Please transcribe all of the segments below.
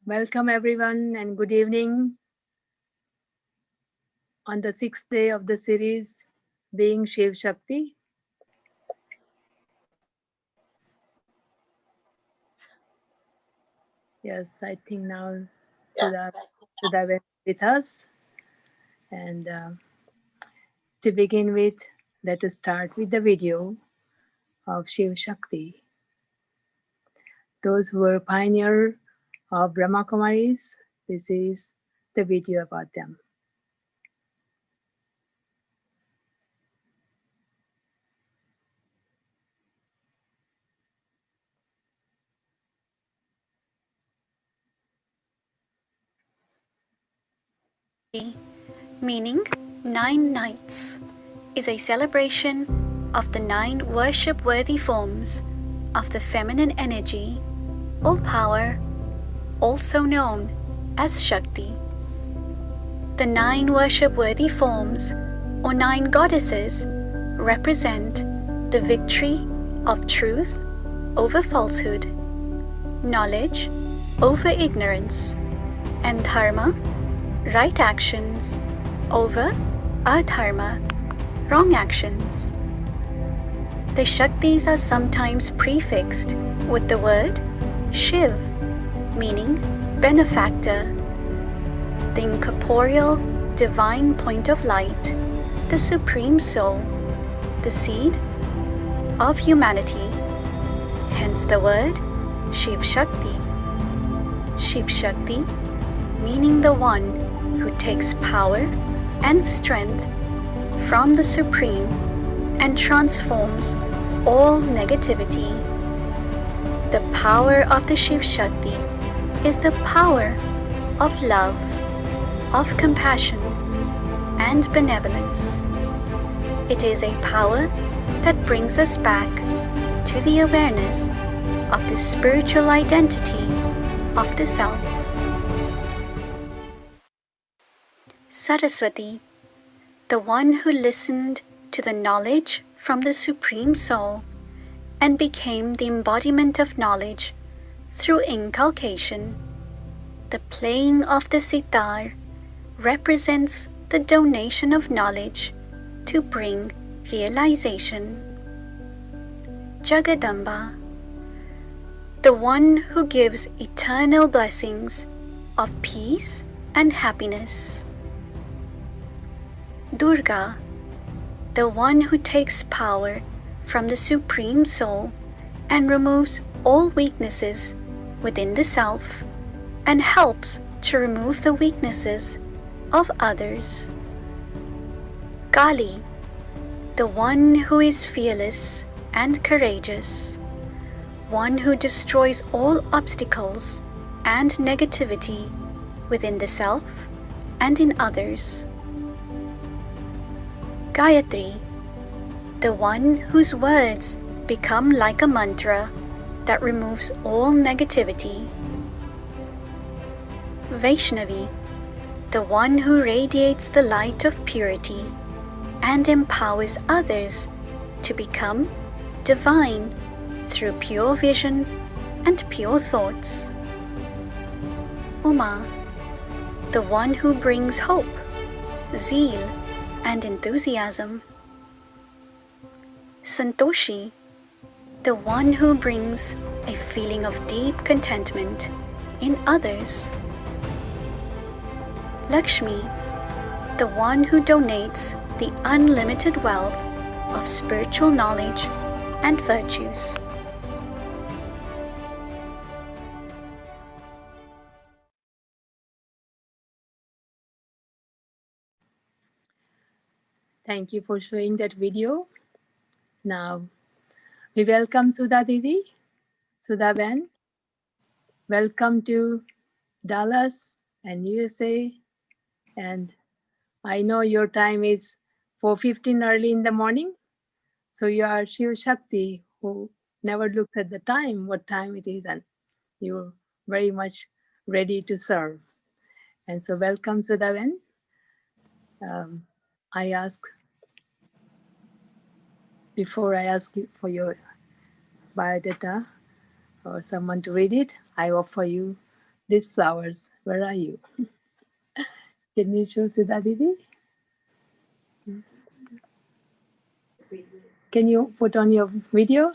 Welcome everyone and good evening on the 6th day of the series Being Shiv Shakti. Yes, I think now Sudha went with us. And to begin with, let us start with the video of Shiv Shakti. Those who were pioneer of Brahma Kumaris, this is the video about them. Meaning 9 nights, is a celebration of the 9 worship-worthy forms of the feminine energy or power, also known as Shakti. The 9 worship-worthy forms or 9 goddesses represent the victory of truth over falsehood, knowledge over ignorance, and dharma, right actions, over adharma, wrong actions. The Shaktis are sometimes prefixed with the word Shiv, meaning benefactor, the incorporeal divine point of light, the supreme soul, the seed of humanity, hence the word Shiv Shakti. Shiv Shakti meaning the one who takes power and strength from the Supreme and transforms all negativity. The power of the Shiv Shakti is the power of love, of compassion, and benevolence. It is a power that brings us back to the awareness of the spiritual identity of the self. Saraswati, the one who listened to the knowledge from the Supreme Soul and became the embodiment of knowledge through inculcation. The playing of the sitar represents the donation of knowledge to bring realization. Jagadamba, the one who gives eternal blessings of peace and happiness. Durga, the one who takes power from the Supreme Soul and removes all weaknesses within the self and helps to remove the weaknesses of others. Kali, the one who is fearless and courageous, one who destroys all obstacles and negativity within the self and in others. Gayatri, the one whose words become like a mantra that removes all negativity. Vaishnavi, the one who radiates the light of purity and empowers others to become divine through pure vision and pure thoughts. Uma, the one who brings hope, zeal, and enthusiasm. Santoshi, the one who brings a feeling of deep contentment in others. Lakshmi, the one who donates the unlimited wealth of spiritual knowledge and virtues. Thank you for showing that video. Now, we welcome Sudha Didi, Sudha Ben. Welcome to Dallas and USA. And I know your time is 4:15 early in the morning. So you are Shiv Shakti who never looks at the time, what time it is, and you're very much ready to serve. And so welcome, Sudha Ben. I ask, before I ask you for your biodata or someone to read it, I offer you these flowers. Where are you? Can you show Sudha Didi? Can you put on your video?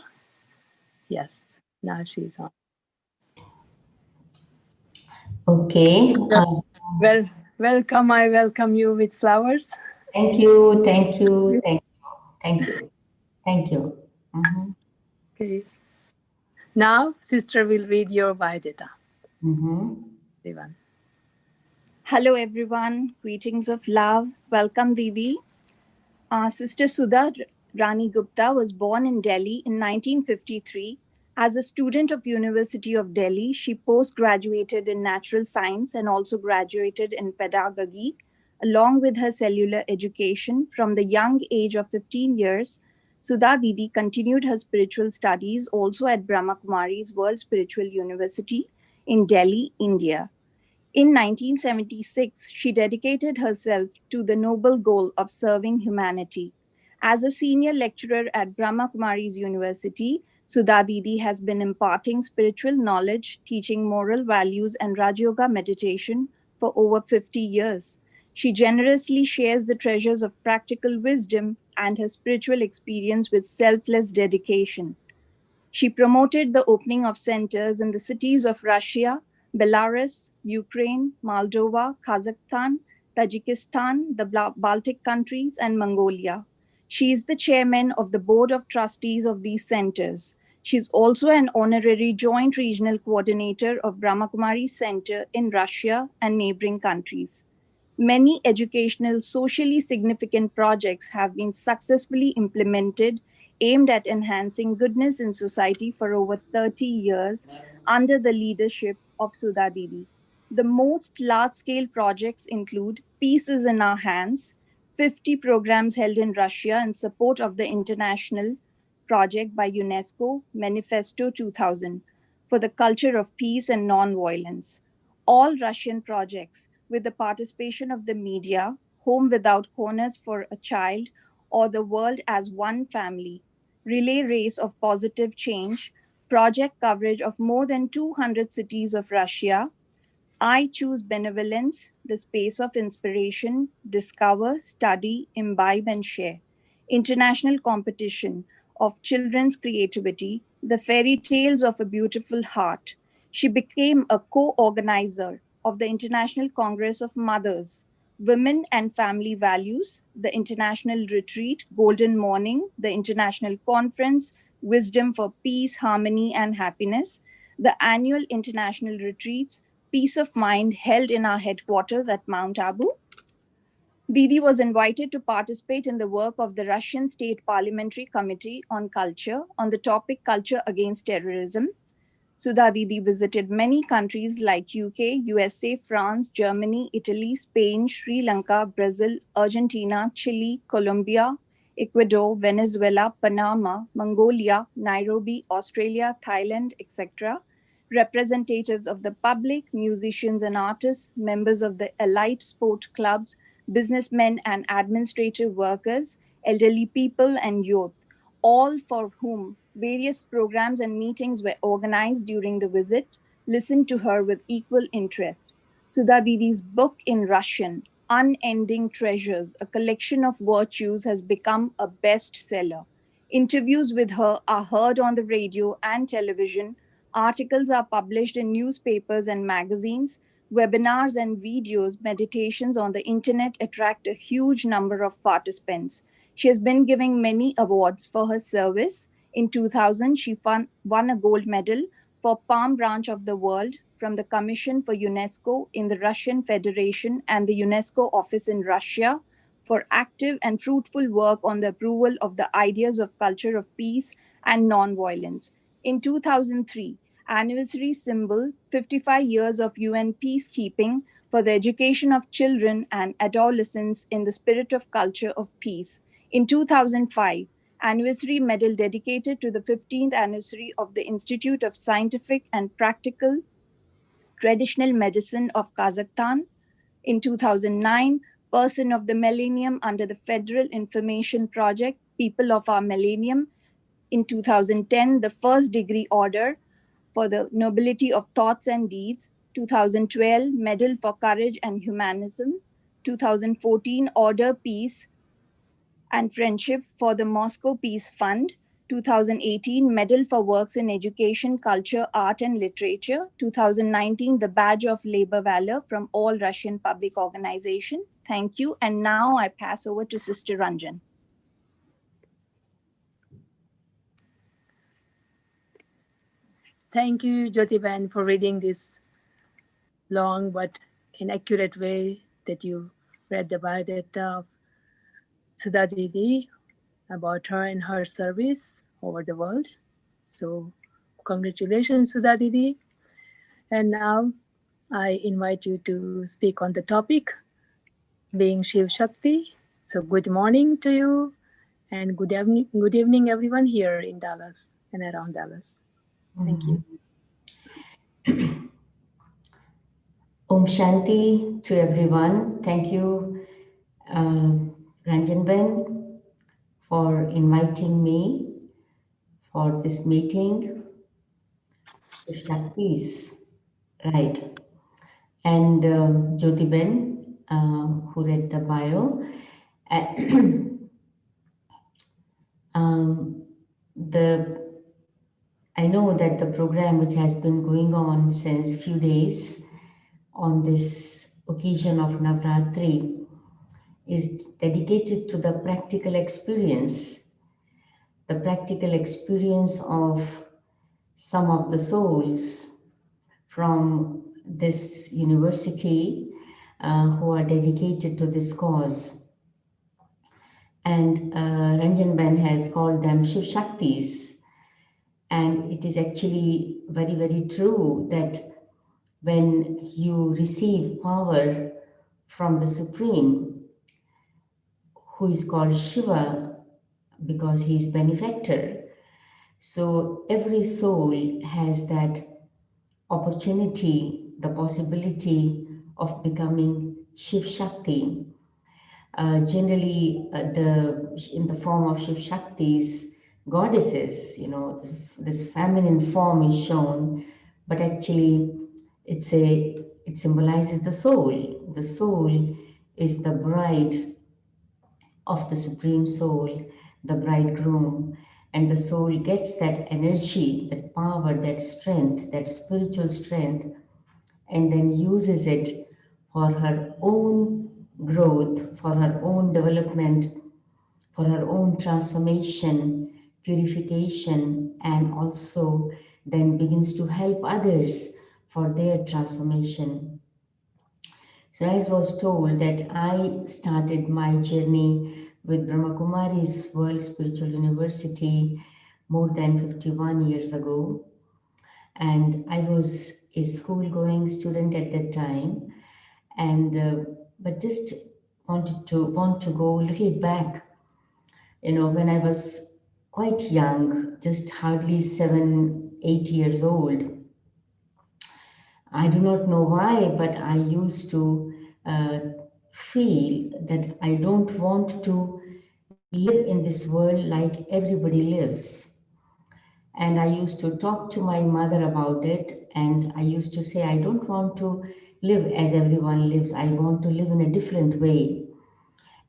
Yes, now she's on. Okay. Well, welcome. I welcome you with flowers. Thank you. Thank you. Thank you. Thank you. Thank you. Mhm. Okay. Now, sister will read your biodata. Mhm. Everyone. Hello, everyone. Greetings of love. Welcome, Devi. Sister Sudha Rani Gupta was born in Delhi in 1953. As a student of University of Delhi, she post-graduated in natural science and also graduated in pedagogy. Along with her cellular education, from the young age of 15 years, Sudha Didi continued her spiritual studies also at Brahma Kumari's World Spiritual University in Delhi, India. In 1976, she dedicated herself to the noble goal of serving humanity. As a senior lecturer at Brahma Kumari's University, Sudha Didi has been imparting spiritual knowledge, teaching moral values, and Raj Yoga meditation for over 50 years. She generously shares the treasures of practical wisdom and her spiritual experience with selfless dedication. She promoted the opening of centers in the cities of Russia, Belarus, Ukraine, Moldova, Kazakhstan, Tajikistan, the Baltic countries, and Mongolia. She is the chairman of the board of trustees of these centers. She is also an honorary joint regional coordinator of Brahmakumari Center in Russia and neighboring countries. Many educational, socially significant projects have been successfully implemented aimed at enhancing goodness in society for over 30 years under the leadership of Sudha Didi. The most large scale projects include Peace is in Our Hands, 50 programs held in Russia in support of the international project by UNESCO, Manifesto 2000, for the culture of peace and non-violence. All Russian projects with the participation of the media, Home Without Corners for a Child, or The World as One Family, Relay Race of Positive Change, project coverage of more than 200 cities of Russia, I choose benevolence, the space of inspiration, discover, study, imbibe, and share. International competition of children's creativity, the fairy tales of a beautiful heart. She became a co organizer of the International Congress of Mothers, Women and Family Values, the International Retreat, Golden Morning, the International Conference, Wisdom for Peace, Harmony, and Happiness, the annual international retreats, Peace of Mind, held in our headquarters at Mount Abu. Didi was invited to participate in the work of the Russian State Parliamentary Committee on Culture on the topic Culture Against Terrorism. Sudha Didi visited many countries like UK, USA, France, Germany, Italy, Spain, Sri Lanka, Brazil, Argentina, Chile, Colombia, Ecuador, Venezuela, Panama, Mongolia, Nairobi, Australia, Thailand, etc. Representatives of the public, musicians and artists, members of the elite sport clubs, businessmen and administrative workers, elderly people and youth, all for whom various programs and meetings were organized during the visit, listened to her with equal interest. Sudha Didi's book in Russian, Unending Treasures, a collection of virtues, has become a bestseller. Interviews with her are heard on the radio and television. Articles are published in newspapers and magazines. Webinars and videos, meditations on the internet attract a huge number of participants. She has been giving many awards for her service. In 2000, she won a gold medal for Palm Branch of the World from the Commission for UNESCO in the Russian Federation and the UNESCO office in Russia for active and fruitful work on the approval of the ideas of culture of peace and non-violence. In 2003, anniversary symbol 55 years of UN peacekeeping for the education of children and adolescents in the spirit of culture of peace. In 2005, anniversary medal dedicated to the 15th anniversary of the Institute of Scientific and Practical Traditional Medicine of Kazakhstan. In 2009, Person of the Millennium under the Federal Information Project, People of Our Millennium. In 2010, the First Degree Order for the Nobility of Thoughts and Deeds, 2012, Medal for Courage and Humanism. 2014, Order, Peace and Friendship for the Moscow Peace Fund. 2018, Medal for Works in Education, Culture, Art and Literature. 2019, the Badge of Labor Valor from All Russian Public Organization. Thank you. And now I pass over to Sister Ranjan. Thank you, Jyotiban, for reading this long but inaccurate way that you read the biodata of Sudha Didi about her and her service over the world. So congratulations, Sudha Didi. And now I invite you to speak on the topic, being Shiv Shakti. So good morning to you and good evening everyone here in Dallas and around Dallas. Thank you. Om Shanti to everyone. Thank you, Ranjan Ben, for inviting me for this meeting. Shaktis, right. And Jyoti Ben, who read the bio. I know that the program which has been going on since few days on this occasion of Navratri is dedicated to the practical experience of some of the souls from this university who are dedicated to this cause. And Ranjan Ben has called them Shiv Shaktis. And it is actually very, very true that when you receive power from the Supreme, who is called Shiva because he is benefactor, so every soul has that opportunity, the possibility of becoming Shiv Shakti. Generally, in the form of Shiv Shaktis, goddesses, this feminine form is shown, but actually it symbolizes the soul. The soul is the bride of the Supreme Soul, the bridegroom, and the soul gets that energy, that power, that strength, that spiritual strength, and then uses it for her own growth, for her own development, for her own transformation, purification, and also then begins to help others for their transformation. So as was told that I started my journey with Brahma Kumari's World Spiritual University more than 51 years ago. And I was a school-going student at that time, and but just want to go a little back. When I was quite young, just hardly 7, 8 years old. I do not know why, but I used to feel that I don't want to live in this world like everybody lives. And I used to talk to my mother about it, and I used to say, I don't want to live as everyone lives. I want to live in a different way.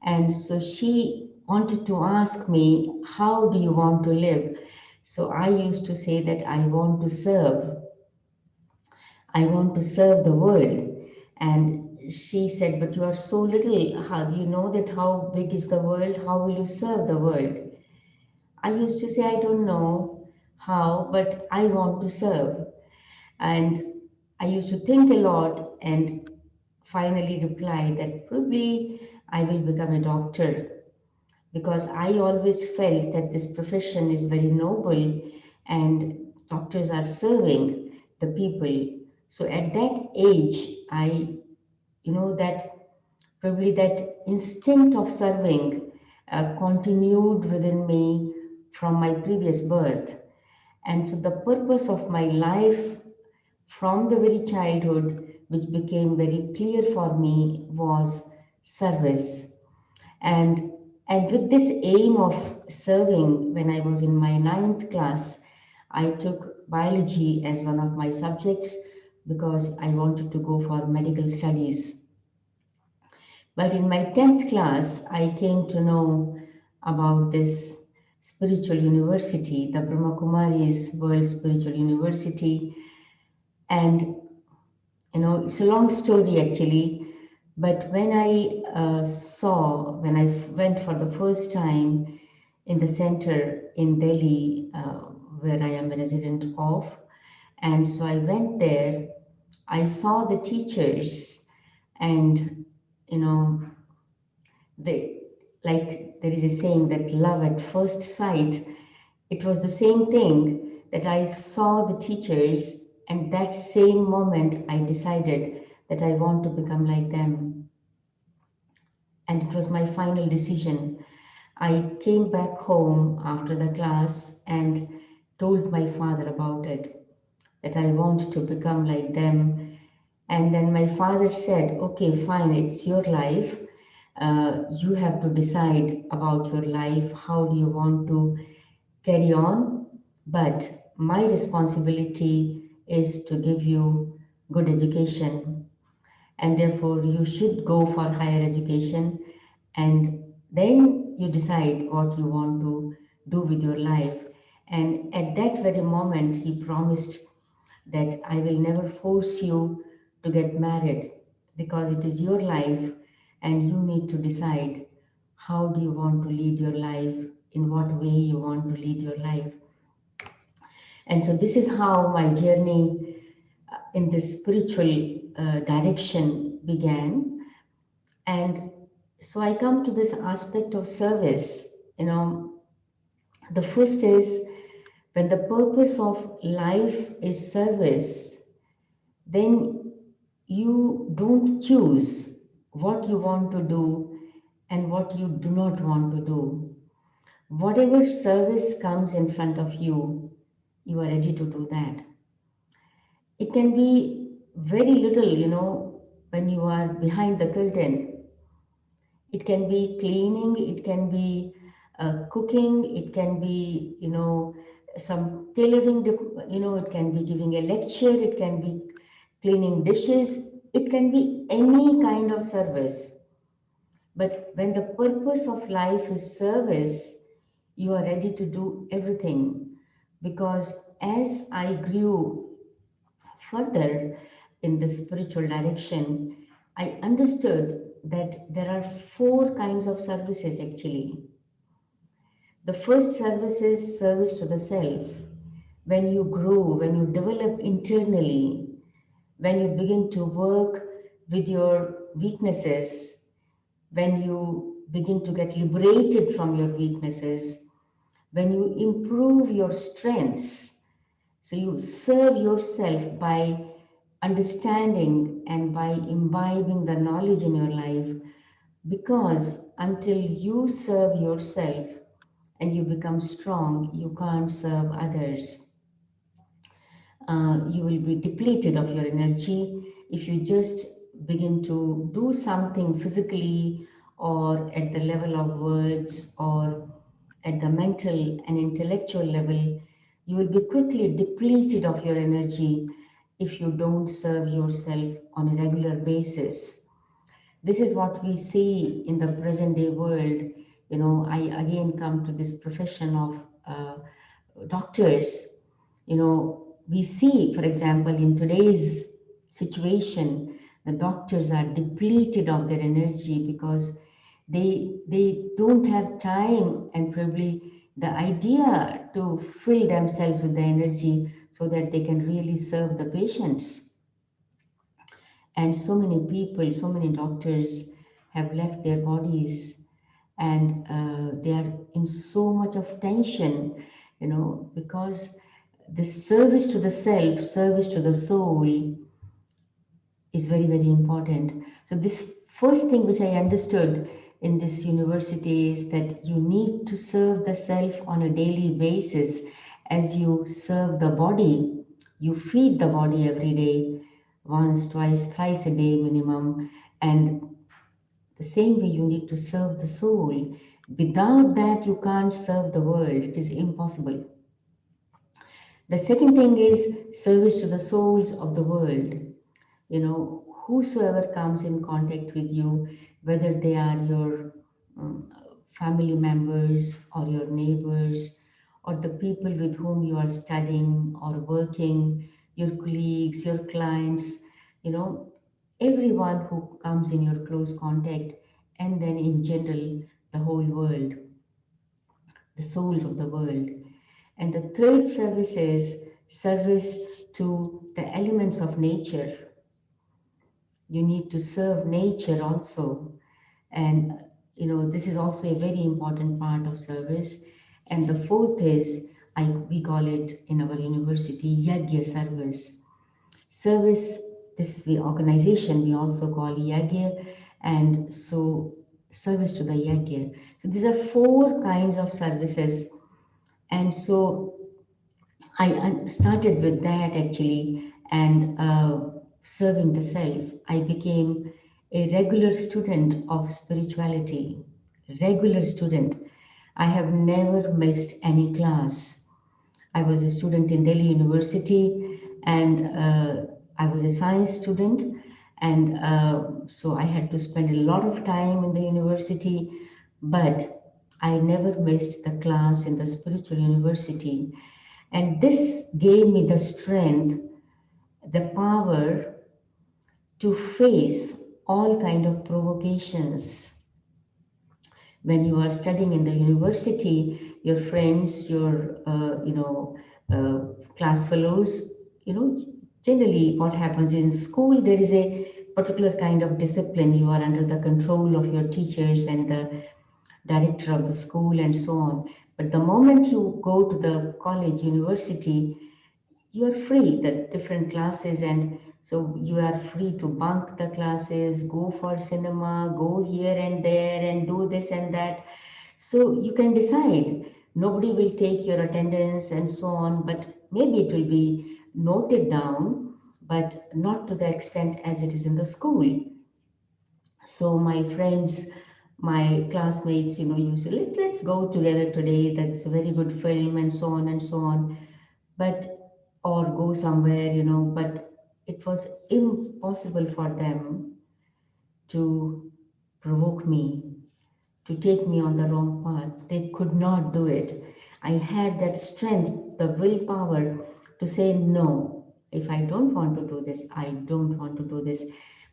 And so she wanted to ask me, how do you want to live? So I used to say that I want to serve. I want to serve the world. And she said, but you are so little. How do you know that how big is the world? How will you serve the world? I used to say, I don't know how, but I want to serve. And I used to think a lot and finally reply that probably I will become a doctor, because I always felt that this profession is very noble and doctors are serving the people. So at that age, that probably that instinct of serving continued within me from my previous birth. And so the purpose of my life from the very childhood, which became very clear for me, was service. And with this aim of serving, when I was in my 9th class, I took biology as one of my subjects because I wanted to go for medical studies. But in my 10th class, I came to know about this spiritual university, the Brahma Kumaris World Spiritual University. And, it's a long story actually. But when I when I went for the first time in the center in Delhi, where I am a resident of, and so I went there, I saw the teachers, and, you know, they, like there is a saying that love at first sight. It was the same thing that I saw the teachers, and that same moment I decided that I want to become like them. And it was my final decision. I came back home after the class and told my father about it, that I want to become like them. And then my father said, okay, fine, it's your life. You have to decide about your life. How do you want to carry on? But my responsibility is to give you good education, and therefore you should go for higher education, and then you decide what you want to do with your life. And at that very moment, he promised that I will never force you to get married, because it is your life and you need to decide how do you want to lead your life, in what way you want to lead your life. And so this is how my journey in this spiritual direction began. And so I come to this aspect of service. The first is, when the purpose of life is service, then you don't choose what you want to do and what you do not want to do. Whatever service comes in front of you, you are ready to do that. It can be very little, when you are behind the curtain. It can be cleaning, it can be cooking, it can be, some tailoring, it can be giving a lecture, it can be cleaning dishes, it can be any kind of service. But when the purpose of life is service, you are ready to do everything. Because as I grew further in the spiritual direction, I understood that there are four kinds of services actually. The first service is service to the self. When you grow, when you develop internally, when you begin to work with your weaknesses, when you begin to get liberated from your weaknesses, when you improve your strengths, so you serve yourself by understanding and by imbibing the knowledge in your life, because until you serve yourself and you become strong, you can't serve others. You will be depleted of your energy if you just begin to do something physically, or at the level of words, or at the mental and intellectual level. You will be quickly depleted of your energy if you don't serve yourself on a regular basis. This is what we see in the present day world. I again come to this profession of doctors. We see, for example, in today's situation, the doctors are depleted of their energy because they don't have time and probably the idea to fill themselves with the energy so that they can really serve the patients. And so many people, so many doctors have left their bodies, and they are in so much of tension, because the service to the self, service to the soul is very, very important. So this first thing which I understood in this university is that you need to serve the self on a daily basis. As you serve the body, you feed the body every day, once, twice, thrice a day minimum. And the same way you need to serve the soul. Without that, you can't serve the world. It is impossible. The second thing is service to the souls of the world. You know, whosoever comes in contact with you, whether they are your family members or your neighbors or the people with whom you are studying or working, your colleagues, your clients, you know, everyone who comes in your close contact, and then in general, the whole world, the souls of the world. And the third service is service to the elements of nature. You need to serve nature also. And this is also a very important part of service. And the fourth is, we call it in our university yagya service. Service, this is the organization we also call yagya, and so service to the yagya. So these are four kinds of services. And so I started with that actually, and serving the self. I became a regular student of spirituality, regular student. I have never missed any class. I was a student in Delhi University, and I was a science student, and so I had to spend a lot of time in the university, but I never missed the class in the spiritual university. And this gave me the strength, the power to face all kind of provocations. When you are studying in the university, your friends, your class fellows, generally what happens in school, there is a particular kind of discipline. You are under the control of your teachers and the director of the school and so on. But the moment you go to the college, university, you are free, the different classes, and so you are free to bunk the classes, go for cinema, go here and there and do this and that. So you can decide. Nobody will take your attendance and so on, but maybe it will be noted down, but not to the extent as it is in the school. So my friends, my classmates, used to, let's go together today, that's a very good film and so on and so on. But or go somewhere, but it was impossible for them to provoke me, to take me on the wrong path. They could not do it. I had that strength, the willpower to say no. If I don't want to do this, I don't want to do this.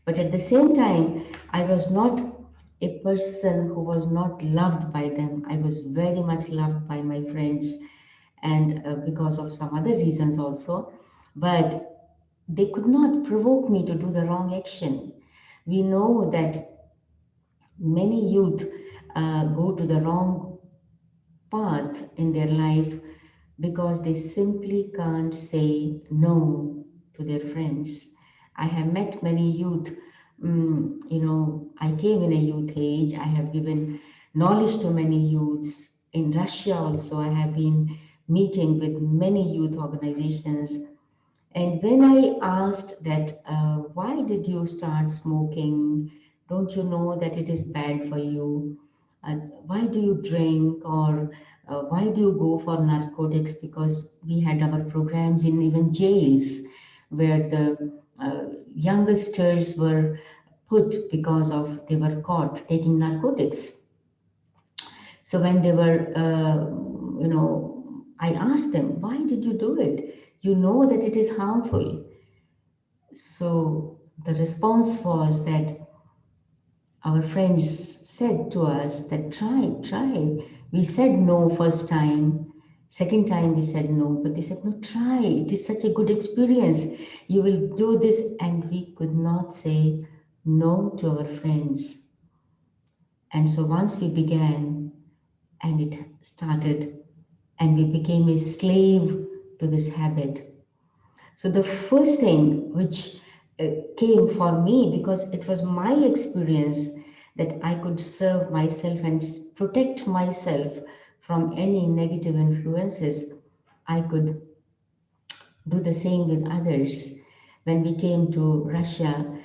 But at the same time, I was not a person who was not loved by them. I was very much loved by my friends, and because of some other reasons also. But they could not provoke me to do the wrong action. We know that many youth go to the wrong path in their life because they simply can't say no to their friends. I have met many youth. I came in a youth age. I have given knowledge to many youths. In Russia also, I have been meeting with many youth organizations. And when I asked that, why did you start smoking? Don't you know that it is bad for you? Why do you drink, or why do you go for narcotics? Because we had our programs in even jails where the youngsters were put because of they were caught taking narcotics. So when they were, I asked them, why did you do it? You know that it is harmful. So the response was that our friends said to us that try. We said no first time. Second time we said no, but they said, no, try. It is such a good experience. You will do this. And we could not say no to our friends. And so once we began, and it started, and we became a slave to this habit. So the first thing which came for me, because it was my experience that I could serve myself and protect myself from any negative influences, I could do the same with others. When we came to Russia,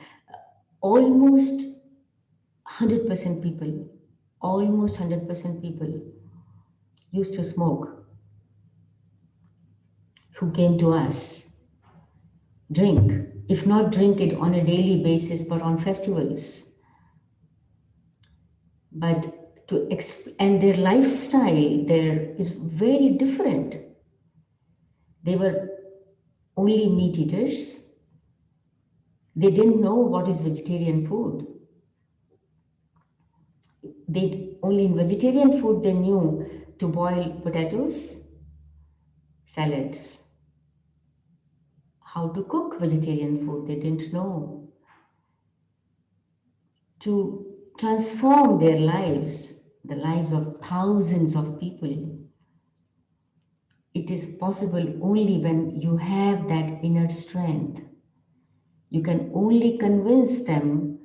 almost 100% people, almost 100% people used to smoke. who came to us. Drink, if not drink it on a daily basis, but on festivals. But and their lifestyle there is very different. They were only meat eaters. They didn't know what is vegetarian food. They only in vegetarian food they knew to boil potatoes, salads. How to cook vegetarian food they didn't know. To transform their lives, the lives of thousands of people, it is possible only when you have that inner strength. You can only convince them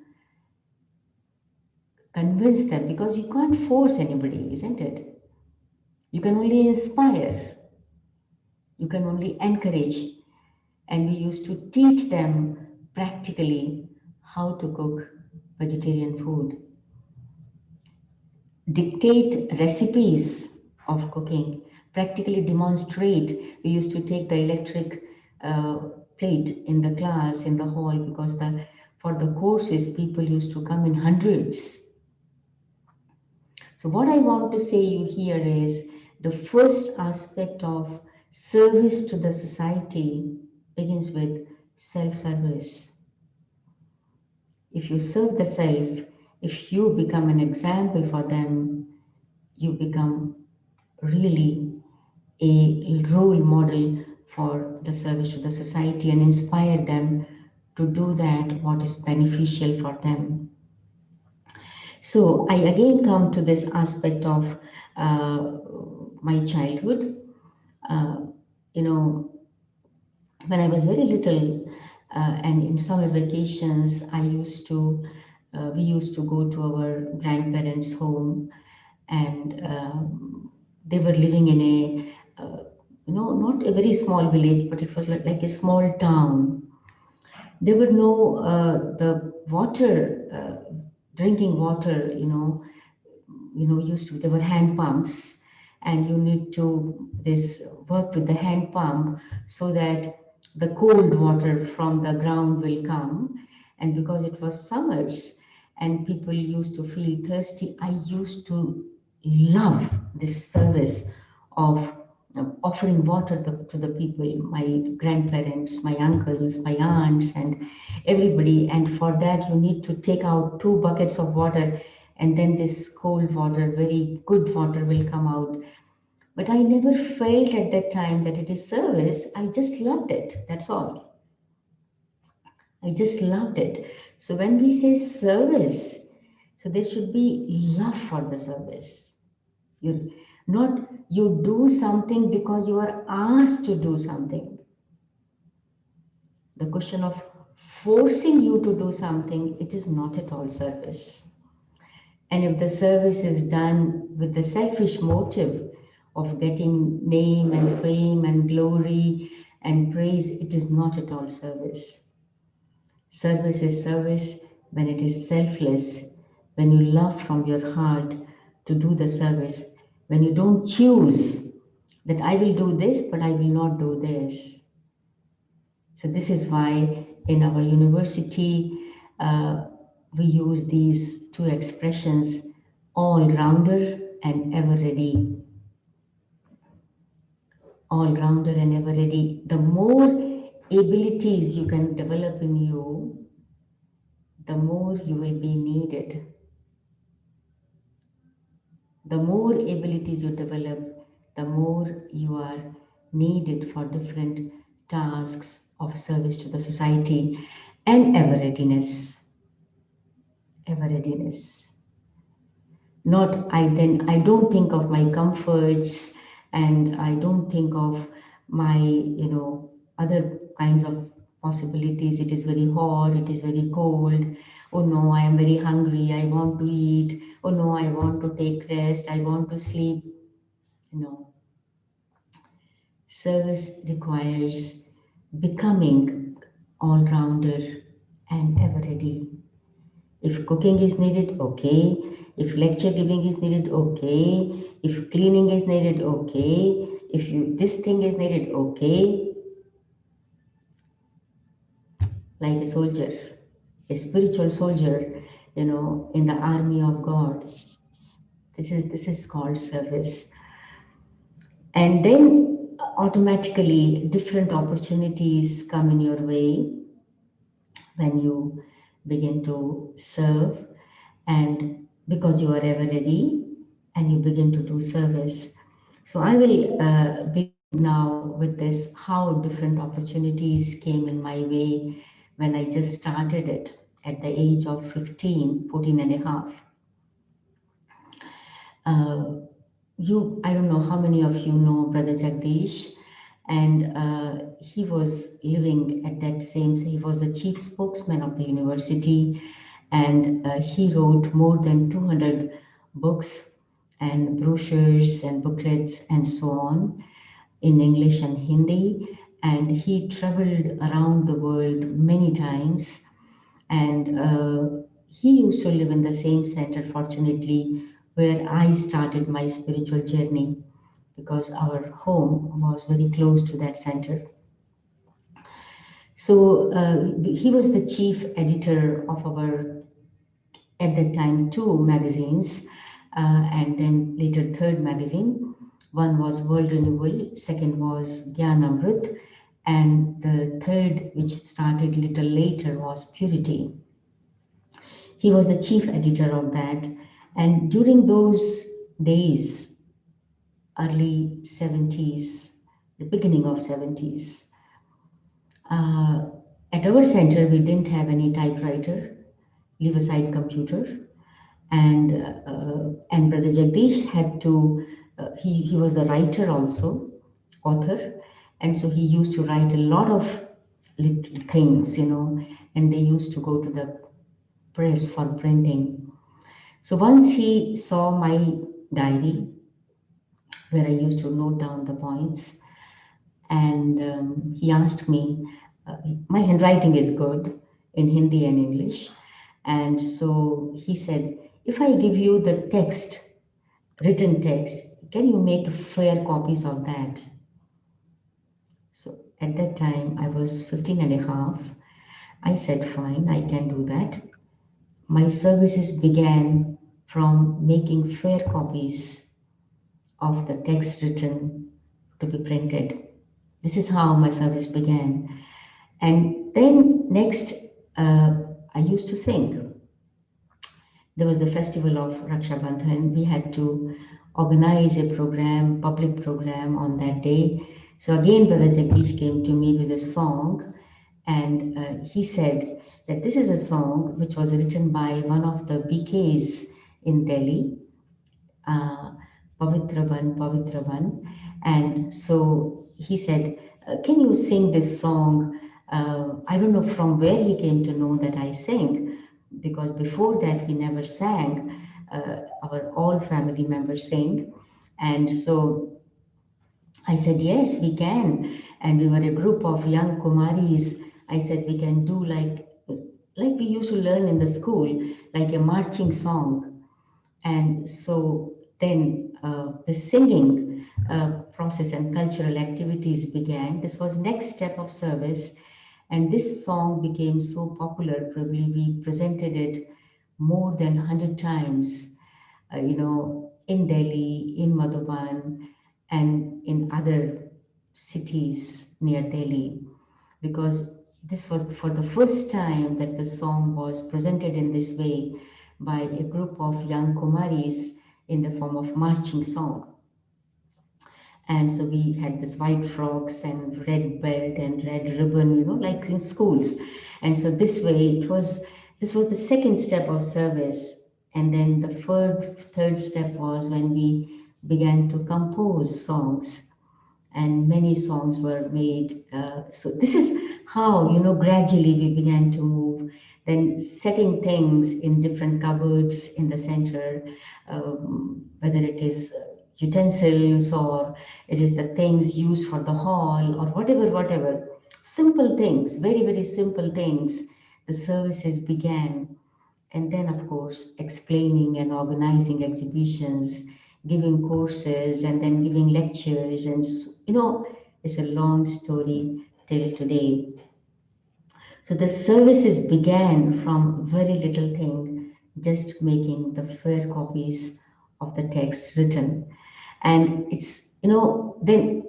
because you can't force anybody, isn't it? You can only inspire, you can only encourage, and we used to teach them practically how to cook vegetarian food. Dictate recipes of cooking, practically demonstrate. We used to take the electric plate in the class, in the hall, because for the courses, people used to come in hundreds. So what I want to say you here is the first aspect of service to the society begins with self-service. If you serve the self, if you become an example for them, you become really a role model for the service to the society and inspire them to do that what is beneficial for them. So I again come to this aspect of my childhood. You know, when I was very little, and in summer vacations, we used to go to our grandparents' home, and they were living in a, not a very small village, but it was like a small town. There were no the water, drinking water, used to, there were hand pumps, and you need to work with the hand pump so that the cold water from the ground will come. And because it was summers and people used to feel thirsty, I used to love this service of offering water to the people, my grandparents, my uncles, my aunts, and everybody. And for that, you need to take out 2 buckets of water, and then this cold water, very good water, will come out. But I never felt at that time that it is service. I just loved it. That's all. I just loved it. So when we say service, so there should be love for the service. You do something because you are asked to do something. The question of forcing you to do something, it is not at all service. And if the service is done with the selfish motive of getting name and fame and glory and praise, it is not at all service. Service is service when it is selfless, when you love from your heart to do the service, when you don't choose that I will do this, but I will not do this. So this is why in our university, we use these 2 expressions, all-rounder and ever-ready. All-rounder and ever-ready. The more abilities you can develop in you, the more you will be needed. The more abilities you develop, the more you are needed for different tasks of service to the society. And ever-readiness. Ever-readiness. I don't think of my comforts, and I don't think of my, other kinds of possibilities. It is very hot, it is very cold. Oh no, I am very hungry, I want to eat. Oh no, I want to take rest, I want to sleep. Service requires becoming all-rounder and ever-ready. If cooking is needed, okay. If lecture giving is needed, okay. If cleaning is needed, okay. If this thing is needed, okay, like a soldier, a spiritual soldier, in the army of God. This is called service. And then automatically different opportunities come in your way when you begin to serve, and because you are ever ready and you begin to do service. So I will begin now with this, how different opportunities came in my way when I just started it at the age of 14 and a half. I don't know how many of you know Brother Jagdish, and he was living at that same, he was the chief spokesman of the university, and he wrote more than 200 books and brochures and booklets and so on in English and Hindi. And he traveled around the world many times, and he used to live in the same center, fortunately, where I started my spiritual journey, because our home was very close to that center. So he was the chief editor of our, at that time, two magazines, and then later third magazine. One was World Renewal, second was Gyan Amrit, and the third, which started little later, was Purity. He was the chief editor of that. And during those days, early 70s, the beginning of 70s, at our center, we didn't have any typewriter, leave aside computer. And Brother Jagdish had to, he was the writer also, author. And so he used to write a lot of little things, and they used to go to the press for printing. So once he saw my diary, where I used to note down the points, and he asked me, my handwriting is good in Hindi and English. And so he said, if I give you the text, written text, can you make fair copies of that? So at that time, I was 15 and a half. I said, fine, I can do that. My services began from making fair copies of the text written to be printed. This is how my service began. And then next, I used to sing. There was the festival of Raksha Bandhan. We had to organize a program, public program on that day. So again, Brother Jagdish came to me with a song, and he said that this is a song which was written by one of the BKs in Delhi, Pavitraban, Pavitraban. And so he said, can you sing this song? I don't know from where he came to know that I sing, because before that we never sang. Our all family members sing. And so I said, yes, we can. And we were a group of young Kumaris. I said, we can do like we used to learn in the school, like a marching song. And so then the singing process and cultural activities began. This was next step of service. And this song became so popular, probably we presented it more than 100 times, in Delhi, in Madhuban, and in other cities near Delhi, because this was for the first time that the song was presented in this way by a group of young Kumaris in the form of marching song. And so we had this white frocks and red belt and red ribbon, like in schools. And so this way this was the second step of service. And then the third step was when we began to compose songs, and many songs were made. So this is how, gradually we began to move, then setting things in different cupboards in the center, whether it is utensils or it is the things used for the hall or whatever. Simple things, very, very simple things. The services began. And then, of course, explaining and organizing exhibitions giving courses and then giving lectures, and it's a long story till today. So the services began from very little thing, just making the fair copies of the text written. And it's, then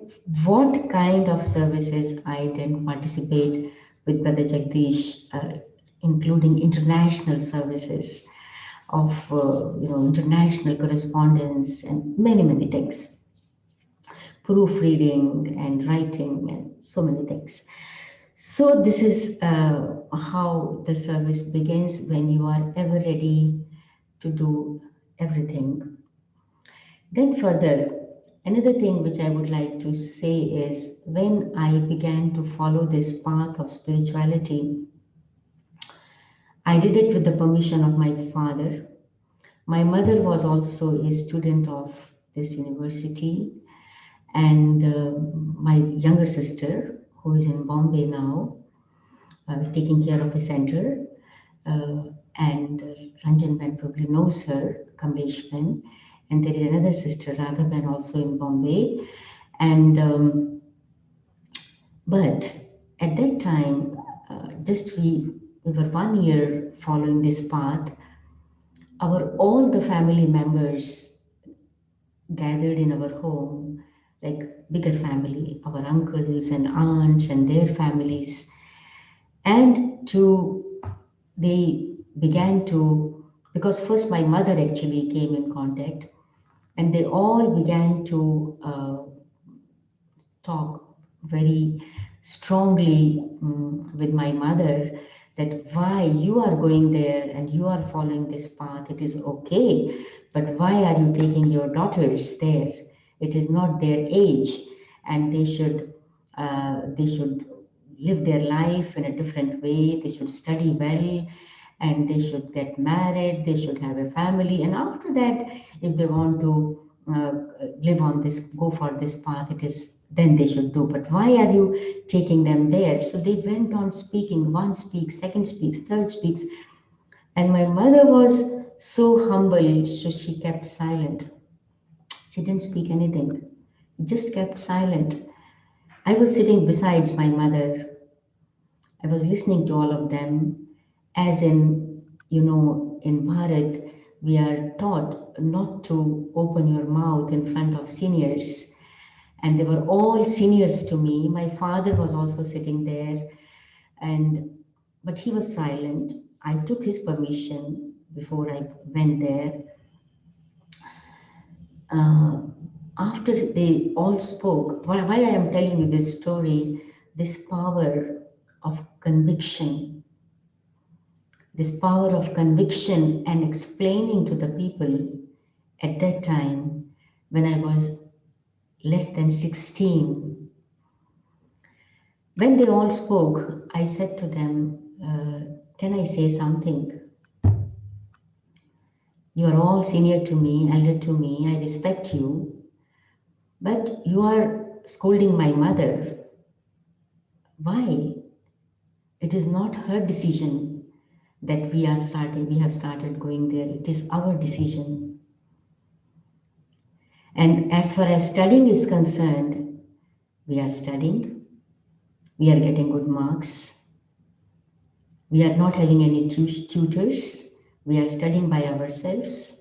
what kind of services I then participate with Brother Jagdish, including international services of, international correspondence and many, many things, proofreading and writing and so many things. So this is how the service begins, when you are ever ready to do everything. Then further, another thing which I would like to say is, when I began to follow this path of spirituality, I did it with the permission of my father. My mother was also a student of this university, and my younger sister, who is in Bombay now, taking care of a center, and Ranjan Ben probably knows her, Kamlesh Ben, and there is another sister, Radha Ben, also in Bombay. And but at that time, just we were 1 year following this path. Our all the family members gathered in our home, like bigger family, our uncles and aunts and their families, and they began to, because first my mother actually came in contact, and they all began to talk very strongly with my mother, that why you are going there and you are following this path, it is okay, but why are you taking your daughters there? It is not their age, and they should live their life in a different way. They should study well, and they should get married, they should have a family, and after that, if they want to live on this, go for this path, it is then they should do. But why are you taking them there? So they went on speaking. One speaks, second speaks, third speaks, and my mother was so humble, so she kept silent. She didn't speak anything. She just kept silent. I was sitting beside my mother. I was listening to all of them, as in, in Bharat, we are taught not to open your mouth in front of seniors. And they were all seniors to me. My father was also sitting there, but he was silent. I took his permission before I went there. After they all spoke, why I am telling you this story, this power of conviction, and explaining to the people at that time, when I was less than 16. When they all spoke, I said to them, can I say something? You are all senior to me, elder to me, I respect you, but you are scolding my mother. Why? It is not her decision that we have started going there. It is our decision. And as far as studying is concerned, we are studying, we are getting good marks, we are not having any tutors, we are studying by ourselves.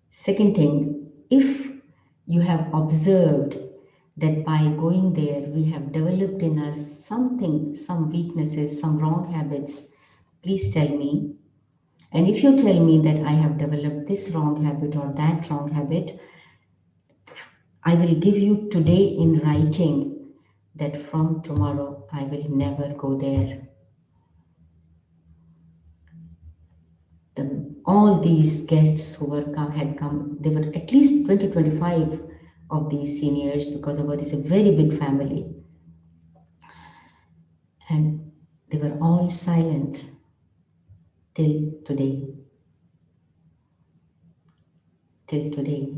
Second thing, if you have observed that by going there, we have developed in us something, some weaknesses, some wrong habits, please tell me. And if you tell me that I have developed this wrong habit or that wrong habit, I will give you today in writing that from tomorrow I will never go there. All these guests who had come, there were at least 20-25 of these seniors, because our is a very big family. And they were all silent till today. Till today.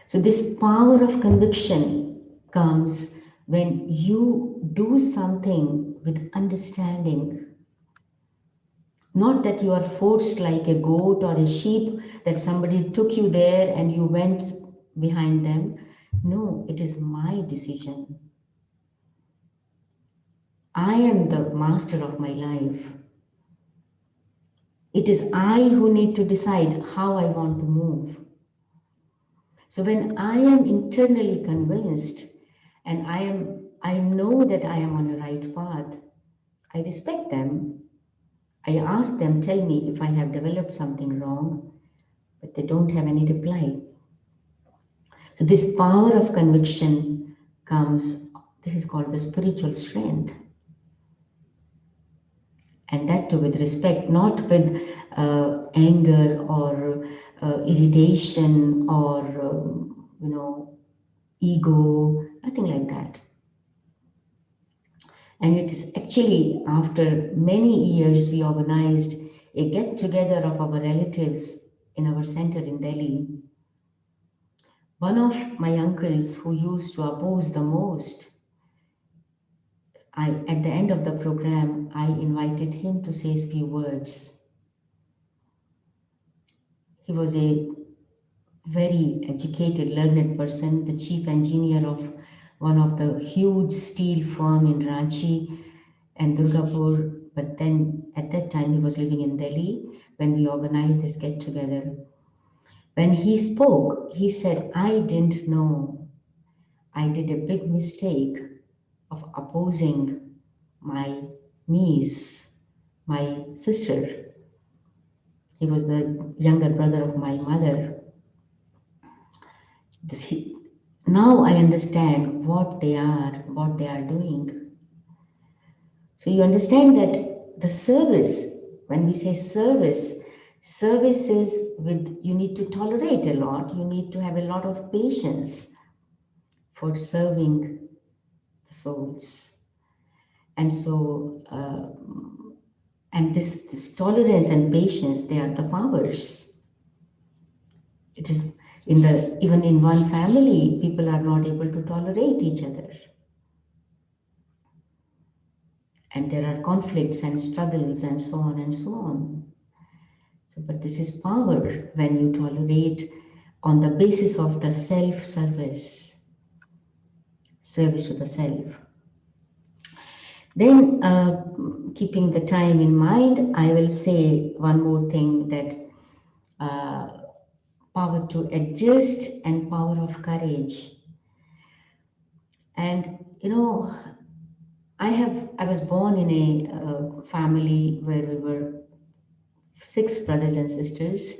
So this power of conviction comes when you do something with understanding. Not that you are forced like a goat or a sheep, that somebody took you there and you went behind them. No, it is my decision. I am the master of my life. It is I who need to decide how I want to move. So when I am internally convinced and I know that I am on a right path, I respect them. I ask them, tell me if I have developed something wrong, but they don't have any reply. So this power of conviction comes, this is called the spiritual strength. And that too with respect, not with anger or irritation or, ego, nothing like that. And it is actually after many years we organized a get together of our relatives in our center in Delhi. One of my uncles who used to oppose the most, at the end of the program, I invited him to say a few words. He was a very educated, learned person, the chief engineer of one of the huge steel firm in Ranchi and Durgapur. But then at that time he was living in Delhi when we organized this get together. When he spoke, he said, I didn't know. I did a big mistake of opposing my niece, my sister. He was the younger brother of my mother. Now I understand what they are doing. So you understand that the service, when we say service, service is with, you need to tolerate a lot, you need to have a lot of patience for serving the souls. And so, and this tolerance and patience, they are the powers. It is even in one family, people are not able to tolerate each other. And there are conflicts and struggles and so on and so on. So, but this is power when you tolerate on the basis of the self-service, service to the self. Then, keeping the time in mind, I will say one more thing, that power to adjust and power of courage. And I was born in a family where we were 6 brothers and sisters.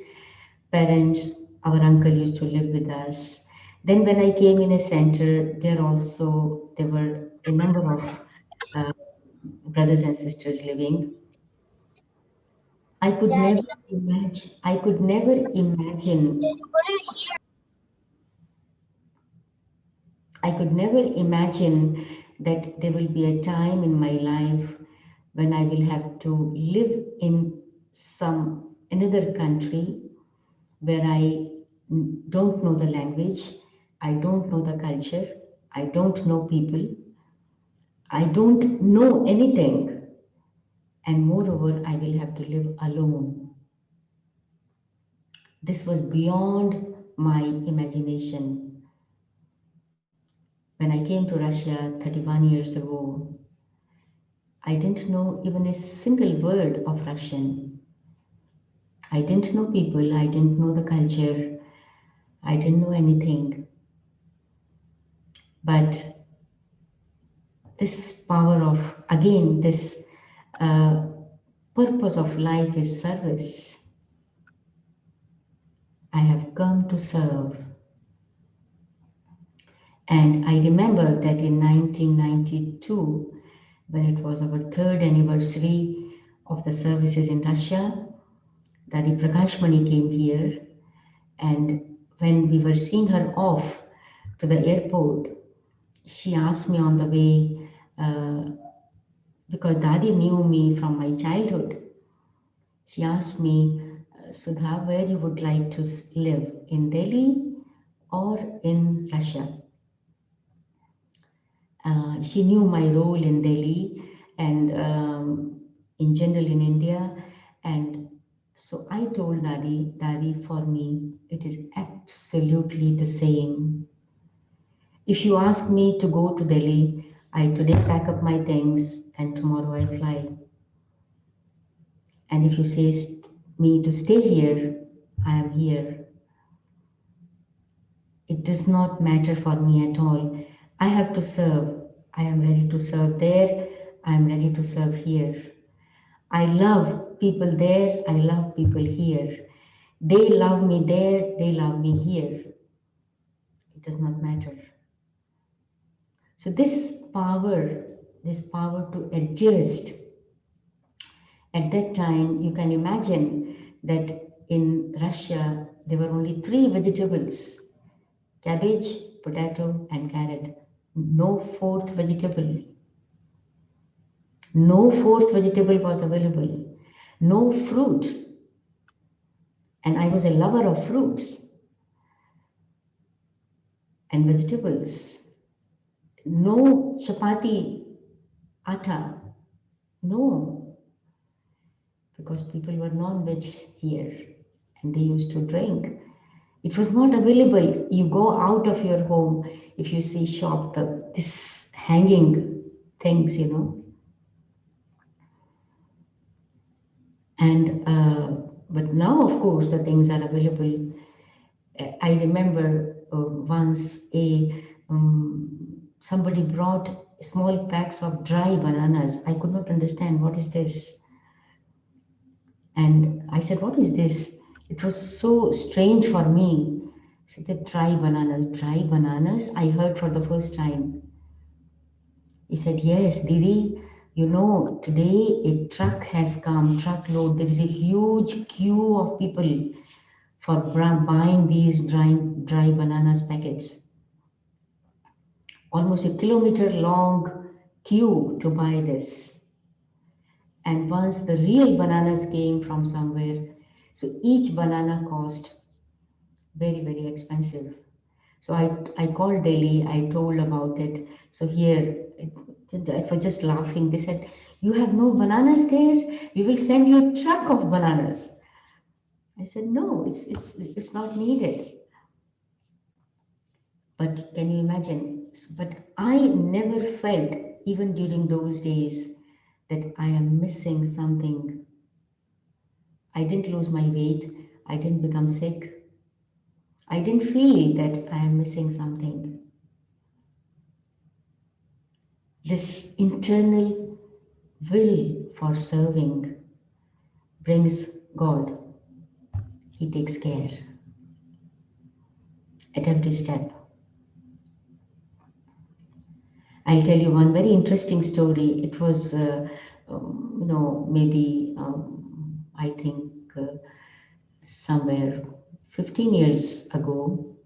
Parents, our uncle used to live with us. Then when I came in a center, there were a number of brothers and sisters living. I could never imagine, that there will be a time in my life when I will have to live in another country where I don't know the language, I don't know the culture, I don't know people, I don't know anything, and moreover, I will have to live alone. This was beyond my imagination. When I came to Russia 31 years ago, I didn't know even a single word of Russian. I didn't know people, I didn't know the culture, I didn't know anything. But this power of, again, this purpose of life is service. I have come to serve. And I remember that in 1992, when it was our 3rd anniversary of the services in Russia, Dadi Prakashmani came here. And when we were seeing her off to the airport, she asked me on the way, because Dadi knew me from my childhood, she asked me, Sudha, where you would like to live, in Delhi or in Russia? She knew my role in Delhi and in general in India. And so I told Dadi, for me, it is absolutely the same. If you ask me to go to Delhi, I today pack up my things and tomorrow I fly. And if you say me to stay here, I am here. It does not matter for me at all. I have to serve. I am ready to serve there. I am ready to serve here. I love people there. I love people here. They love me there. They love me here. It does not matter. So this power to adjust, at that time, you can imagine that in Russia, there were only 3 vegetables: cabbage, potato, and carrot. No fourth vegetable. No fourth vegetable was available. No fruit. And I was a lover of fruits and vegetables. No chapati atta. No. Because people were non-veg here and they used to drink. It was not available. You go out of your home, if you see shop, this hanging things, you know. And but now, of course, the things are available. I remember once somebody brought small packs of dry bananas. I could not understand what is this. And I said, what is this? It was so strange for me. I said, the dry bananas, I heard for the first time. He said, yes, Didi, you know, today a truck has come, truckload. There is a huge queue of people for buying these dry bananas packets. Almost a kilometer long queue to buy this. And once the real bananas came from somewhere, so each banana cost very, very expensive. So I called Delhi, I told about it. So here, I was just laughing. They said, you have no bananas there? We will send you a truck of bananas. I said, no, it's not needed. But can you imagine? But I never felt, even during those days, that I am missing something. I didn't lose my weight. I didn't become sick. I didn't feel that I am missing something. This internal will for serving brings God. He takes care at every step. I'll tell you one very interesting story. It was, maybe I think somewhere 15 years ago.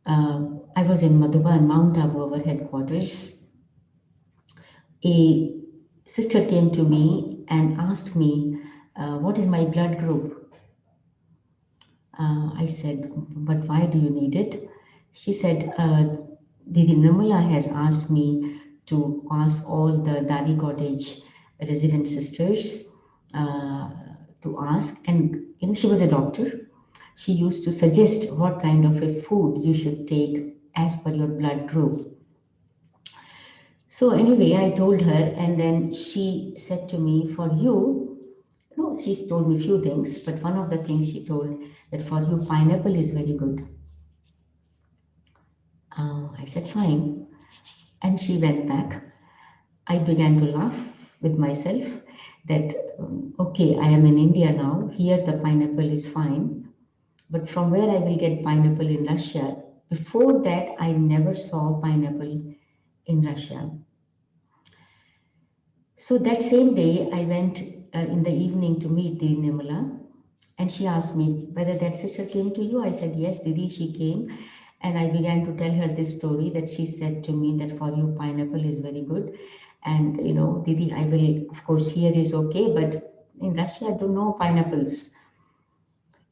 I was in Madhuban, Mount Abu, our headquarters. A sister came to me and asked me, what is my blood group? I said, but why do you need it? She said, Didi Nirmala has asked me to ask all the Dadi Cottage resident sisters to ask. And, you know, she was a doctor. She used to suggest what kind of a food you should take as per your blood group. So anyway, I told her, and then she said to me, for you, she's told me a few things, but one of the things she told that for you, pineapple is very good. I said, fine. And she went back. I began to laugh with myself that, okay, I am in India now. Here the pineapple is fine. But from where I will get pineapple in Russia? Before that, I never saw pineapple in Russia. So that same day, I went in the evening to meet Didi Nirmala, and she asked me whether that sister came to you. I said, yes, Didi, she came. And I began to tell her this story that she said to me that for you, pineapple is very good. And, you know, Didi, I will, of course, here is okay, but in Russia, I don't know pineapples.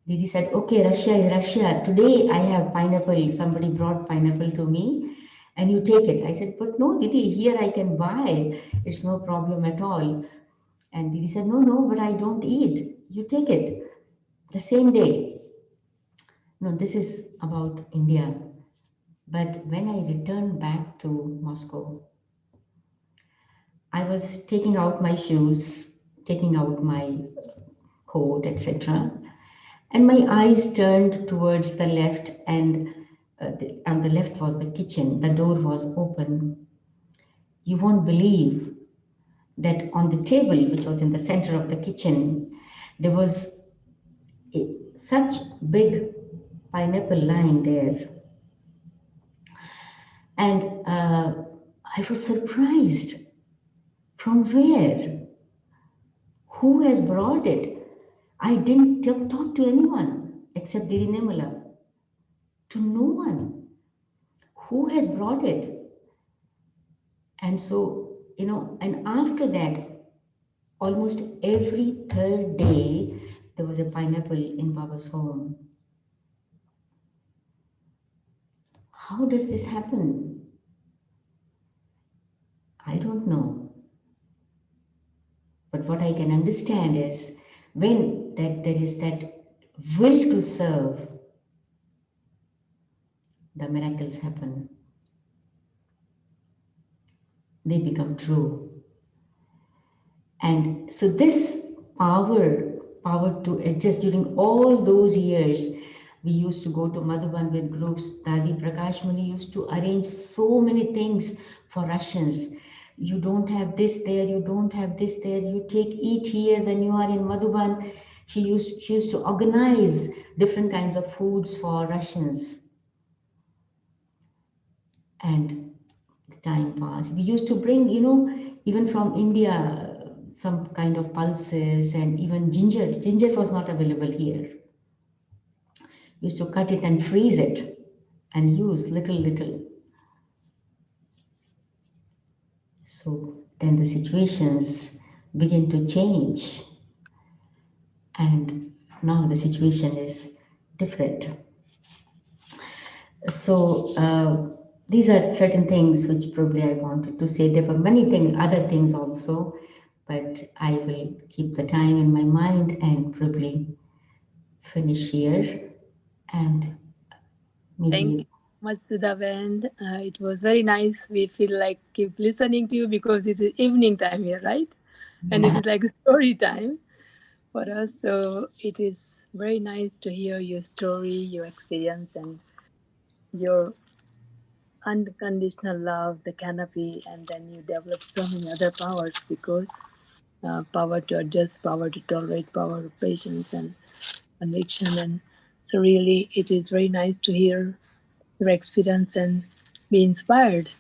Didi said, okay, Russia is Russia. Today I have pineapple. Somebody brought pineapple to me and you take it. I said, but no, Didi, here I can buy. It's no problem at all. And Didi said, no, but I don't eat. You take it the same day. No, this is about India. But when I returned back to Moscow, I was taking out my shoes, taking out my coat, etc. And my eyes turned towards the left, and on the left was the kitchen. The door was open. You won't believe that on the table, which was in the center of the kitchen, there was such big pineapple lying there. And I was surprised. From where? Who has brought it? I didn't talk to anyone except Didi Nimala. To no one. Who has brought it? And so, and after that, almost every third day, there was a pineapple in Baba's home. How does this happen? I don't know. But what I can understand is when that there is that will to serve, the miracles happen. They become true. And so this power to adjust during all those years, we used to go to Madhuban with groups. Dadi Prakash Muni used to arrange so many things for Russians. You don't have this there, you don't have this there, you eat here when you are in Madhuban. She used to organize different kinds of foods for Russians. And the time passed. We used to bring, even from India, some kind of pulses and even ginger. Ginger was not available here. We used to cut it and freeze it and use little. So then the situations begin to change. And now the situation is different. So these are certain things which probably I wanted to say. There were many other things also, but I will keep the time in my mind and probably finish here. And Thank you maybe so much, Sudha. It was very nice. We feel like keep listening to you because it's evening time here, right? And it yeah. is like a story time for us. So it is very nice to hear your story, your experience, and your unconditional love, the canopy, and then you develop so many other powers because power to adjust, power to tolerate, power of patience and conviction. And so, really, it is very nice to hear your experience and be inspired.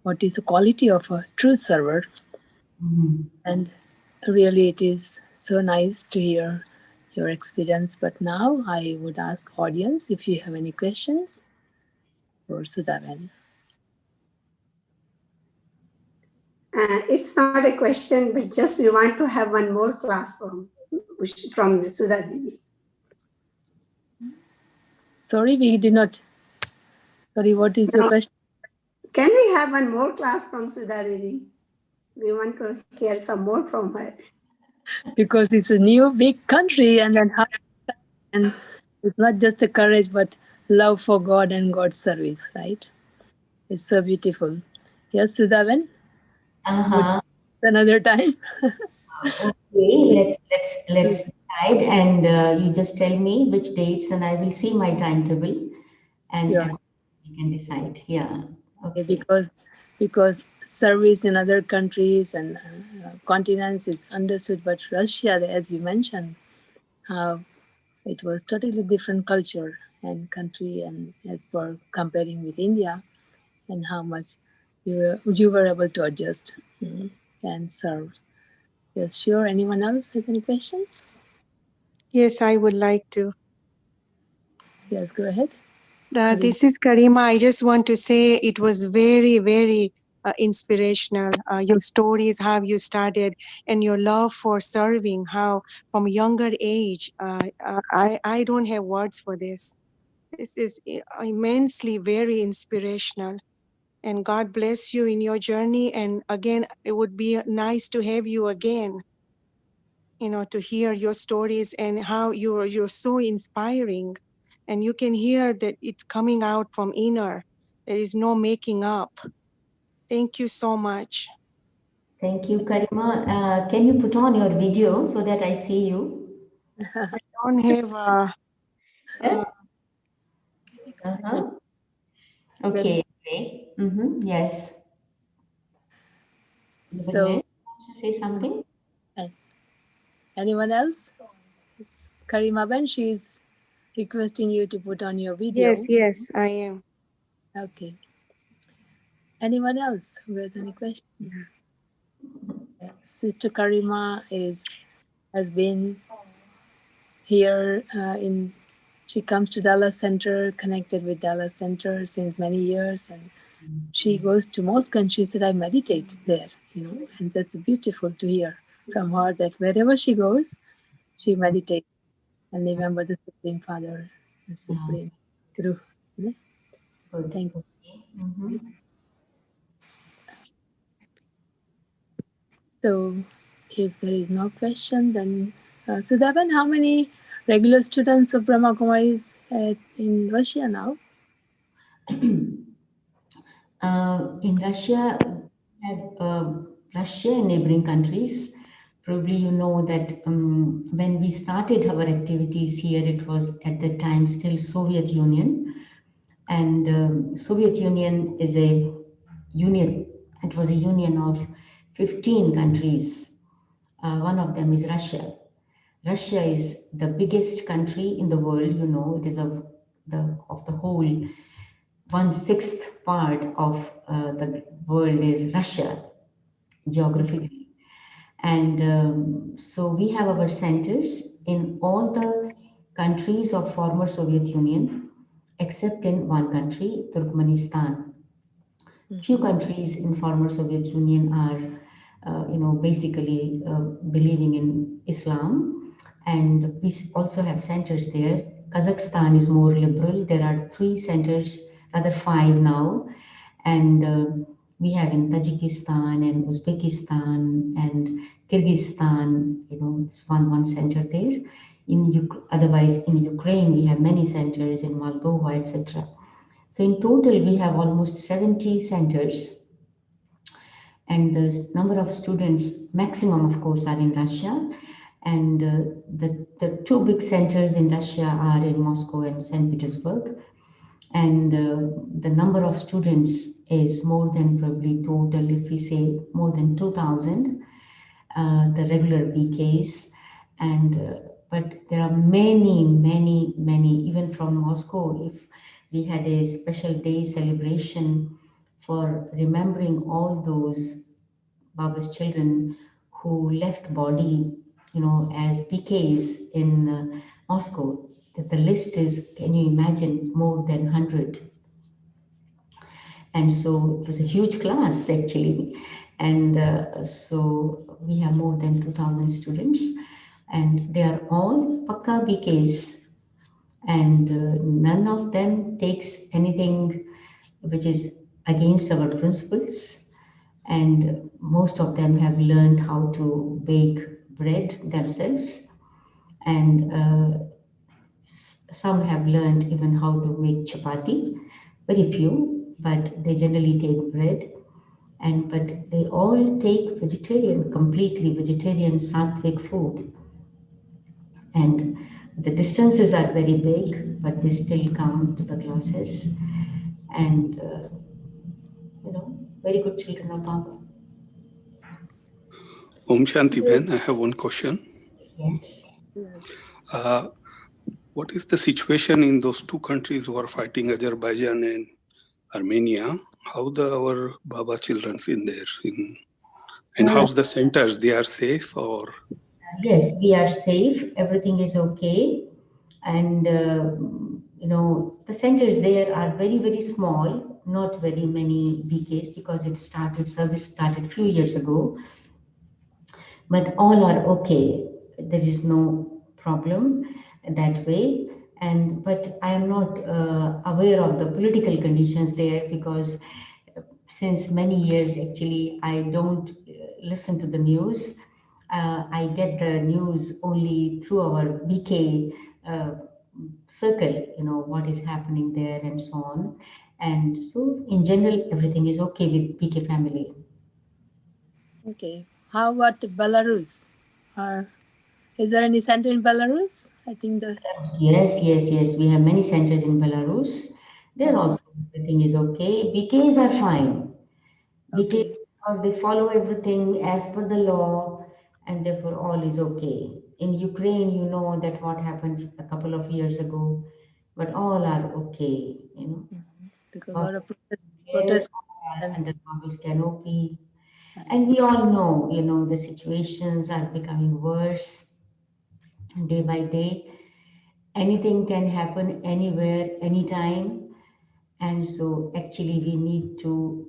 What is the quality of a true server? Mhm. And really, it is so nice to hear your experience. But now, I would ask audience if you have any questions for Sudhavan. It's not a question, but just we want to have one more class from Sudha Didi. Sorry, we did not. Sorry, what is your No. question? Can we have one more class from Sudha Didi? We want to hear some more from her. Because it's a new big country, and then and it's not just a courage, but love for God and God's service, right? It's so beautiful. Yes, Sudhavan, would Uh-huh. another time? Okay, let's decide, and you just tell me which dates, and I will see my timetable, and Yeah, we can decide. Yeah. Okay. because service in other countries and continents is understood, but Russia, as you mentioned, how it was totally different culture and country, and as per comparing with India, and how much you were able to adjust and serve. Yes, sure. Anyone else has any questions? Yes, I would like to. Yes, go ahead. Karima. This is Karima. I just want to say it was very, very inspirational. Your stories, how you started, and your love for serving, how from a younger age. I don't have words for this. This is immensely very inspirational. And God bless you in your journey. And again, it would be nice to have you again, to hear your stories and how you're so inspiring. and you can hear that it's coming out from inner. There is no making up. Thank you so much. Thank you, Karima. Can you put on your video so that I see you? I don't have a. Okay. Okay. Yes. Anybody So, else wants to say something? anyone else? Karima Ben, she's requesting you to put on your video. Yes, yes, I am. Okay. Anyone else who has any question? Sister Karima has been here she comes to Dallas Center, connected with Dallas Center since many years, and she goes to mosque and she said, I meditate there, and that's beautiful to hear from her that wherever she goes, she meditates and remember the Supreme Father, the Supreme Guru. Good. Thank you. Okay. So if there is no question, then Sudhavan, how many regular students of Brahma Kumaris in Russia now? In Russia, we have Russia and neighboring countries. Probably you know that when we started our activities here, it was at that time still Soviet Union. And Soviet Union is a union. It was a union of 15 countries. One of them is Russia. Russia is the biggest country in the world. It is of the whole 1/6 part of the world is Russia geographically. And so we have our centers in all the countries of former Soviet Union, except in one country, Turkmenistan. Few countries in former Soviet Union are, basically believing in Islam, and we also have centers there. Kazakhstan is more liberal. There are 3 centers, rather 5 now, and we have in Tajikistan and Uzbekistan and Kyrgyzstan. It's one center there. Otherwise, in Ukraine, we have many centers in Moldova, etc. So in total, we have almost 70 centers, and the number of students, maximum of course, are in Russia. And the 2 big centers in Russia are in Moscow and St. Petersburg. And the number of students is more than probably total, if we say more than 2,000, the regular BKs. But there are many, even from Moscow. If we had a special day celebration for remembering all those Baba's children who left body, as BKs in Moscow, that the list is, can you imagine, more than 100. And so it was a huge class actually. And so we have more than 2,000 students, and they are all Pakka BKs, and none of them takes anything which is against our principles. And most of them have learned how to bake bread themselves, and some have learned even how to make chapati, very few, but they generally take bread. But they all take vegetarian, completely vegetarian sattvic food. And the distances are very big, but they still come to the classes. And very good children of Baba. Om Shanti Ben, I have one question. Yes. What is the situation in those 2 countries who are fighting, Azerbaijan and Armenia? How our Baba children's in there? And how's the centers? They are safe or? Yes, we are safe. Everything is okay. And, the centers there are very, very small, not very many BKs, because service started few years ago. But all are okay. There is no problem that way. But I am not aware of the political conditions there, because since many years, actually, I don't listen to the news. I get the news only through our BK circle, what is happening there and so on. And so in general, everything is okay with PK family. Okay. How about Belarus? Is there any center in Belarus? I think the Yes. We have many centers in Belarus. There also everything is okay. BKs are fine. BKs, okay. because they follow everything as per the law, and therefore all is okay. In Ukraine, you know that what happened a couple of years ago, but all are okay. Because a All lot of there protests. are under Babu's canopy. And we all know, the situations are becoming worse day by day. Anything can happen anywhere, anytime. And so actually we need to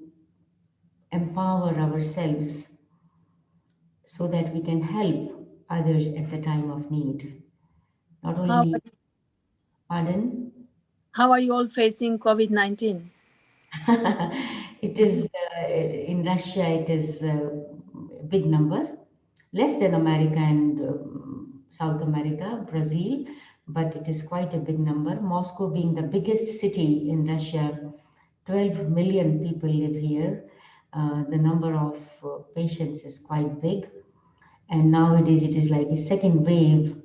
empower ourselves so that we can help others at the time of need. Not How, only, pardon? how are you all facing COVID-19? It is, in Russia, it is a big number, less than America and South America, Brazil, but it is quite a big number. Moscow being the biggest city in Russia, 12 million people live here. The number of patients is quite big. And nowadays it is like a second wave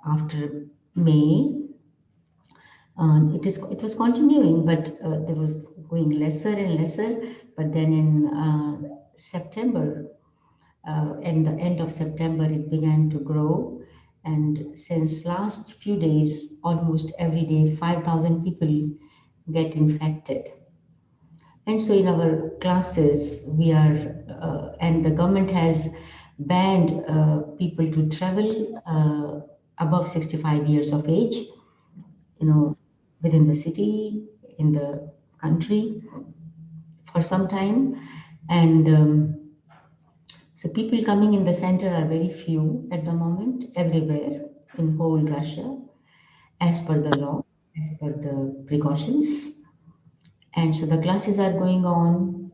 after May. It was continuing, but there was going lesser and lesser. But then in September, in the end of September, it began to grow. And since last few days, almost every day, 5,000 people get infected. And so in our classes, we are, and the government has banned people to travel above 65 years of age, within the city, in the country for some time. And so people coming in the center are very few at the moment, everywhere in whole Russia, as per the law, as per the precautions. And so the classes are going on,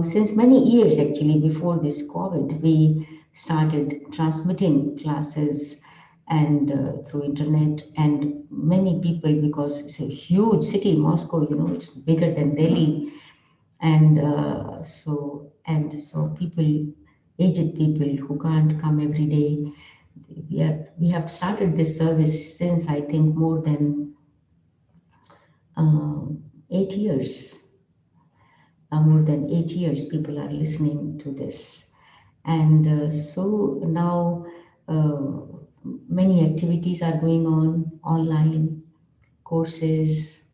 since many years actually. Before this COVID, we started transmitting classes and through internet, and many people, because it's a huge city, Moscow, it's bigger than Delhi. And so people, aged people who can't come every day, we have started this service since I think more than 8 years. More than 8 years, people are listening to this. And so now many activities are going on online, courses,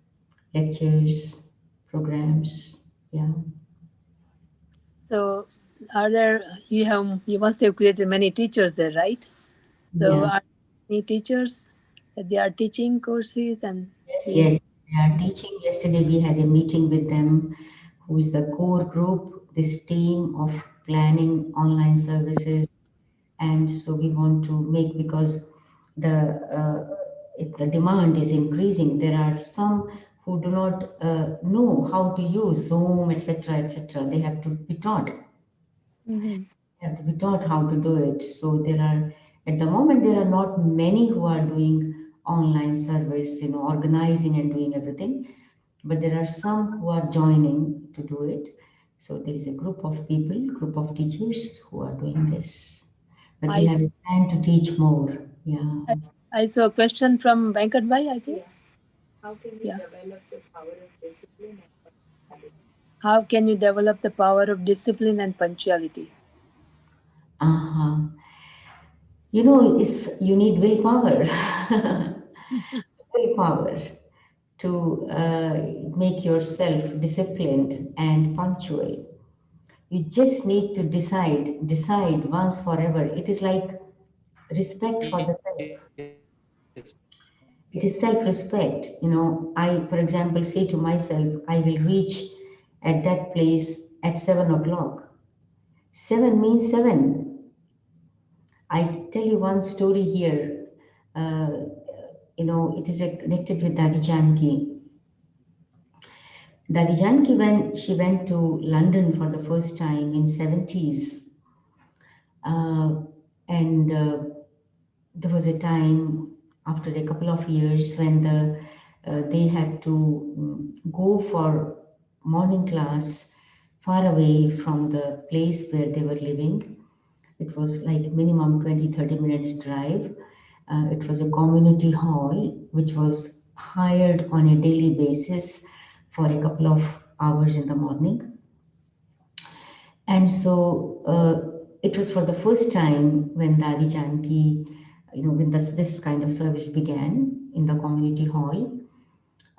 lectures, programs. Yeah. So you must have created many teachers there, right? So Yeah. are many teachers that they are teaching courses and Yes. They are teaching. Yesterday we had a meeting with them, who is the core group, this team of planning online services. And so we want to make, because the the demand is increasing. There are some who do not know how to use Zoom, etc., etc. They have to be taught. Mhm. They have to be taught how to do it. So there are, at the moment, there are not many who are doing online service, organizing and doing everything. But there are some who are joining to do it. So there is a group of people, group of teachers who are doing this. But we I, have s- a plan to teach more. Yeah. I saw a question from Venkat Bhai, I think. How can you develop the power of discipline and punctuality? Uh-huh. You need willpower. Willpower to make yourself disciplined and punctual. You just need to decide once forever. It is like respect for the self. It is self-respect. I, for example, say to myself, I will reach at that place at 7 o'clock. 7 means 7. I tell you one story here. It is connected with Dadi Janki. Dadi Janki, when she went to London for the first time in 70s, and there was a time after a couple of years when they had to go for morning class far away from the place where they were living. It was like minimum 20-30 minutes drive. It was a community hall which was hired on a daily basis for a couple of hours in the morning. And so it was for the first time when Dadi Janki, when this kind of service began in the community hall,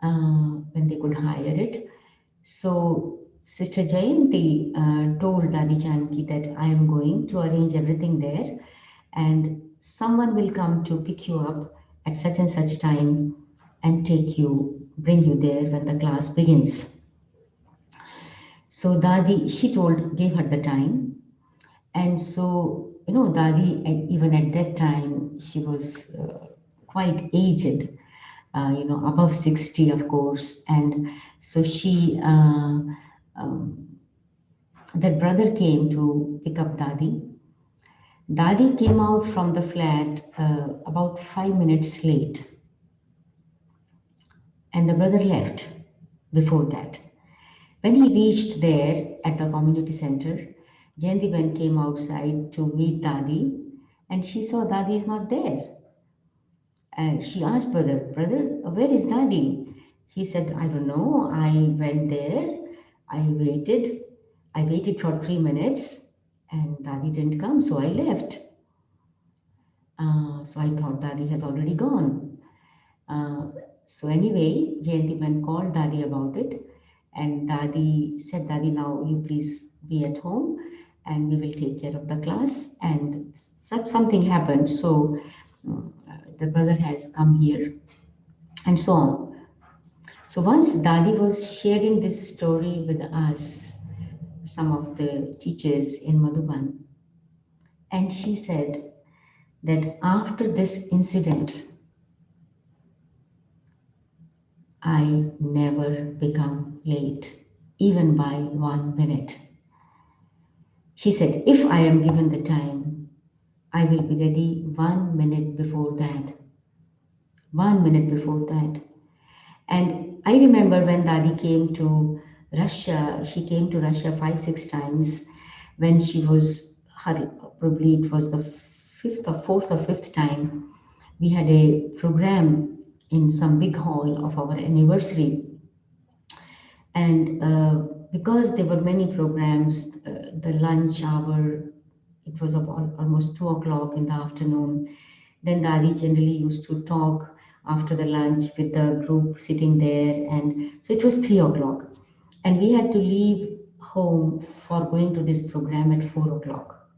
when they could hire it. So Sister Jayanti told Dadi Janki that I am going to arrange everything there and someone will come to pick you up at such and such time and bring you there when the class begins. So Dadi, she gave her the time. And so, Dadi, even at that time, she was quite aged, above 60, of course. And so that brother came to pick up Dadi. Dadi came out from the flat about 5 minutes late. And the brother left before that. When he reached there at the community center, Jayanti came outside to meet Dadi, and she saw Dadi is not there. And she asked brother, where is Dadi? He said, I don't know. I went there. I waited for 3 minutes, and Dadi didn't come, so I left. So I thought Dadi has already gone. So anyway, Jayanti called Dadi about it. And Dadi said, Dadi, now you please be at home and we will take care of the class. And something happened. So the brother has come here and so on. So once Dadi was sharing this story with us, some of the teachers in Madhuban, and she said that after this incident, I never become late, even by 1 minute. She said, if I am given the time, I will be ready 1 minute before that. 1 minute before that. And I remember when Dadi came to Russia, she came to Russia 5-6 times when she was, probably it was the fourth or fifth time, we had a program in some big hall of our anniversary. And because there were many programs, the lunch hour, it was about almost 2 o'clock in the afternoon. Then Dadi generally used to talk after the lunch with the group sitting there. And so it was 3 o'clock. And we had to leave home for going to this program at 4 o'clock.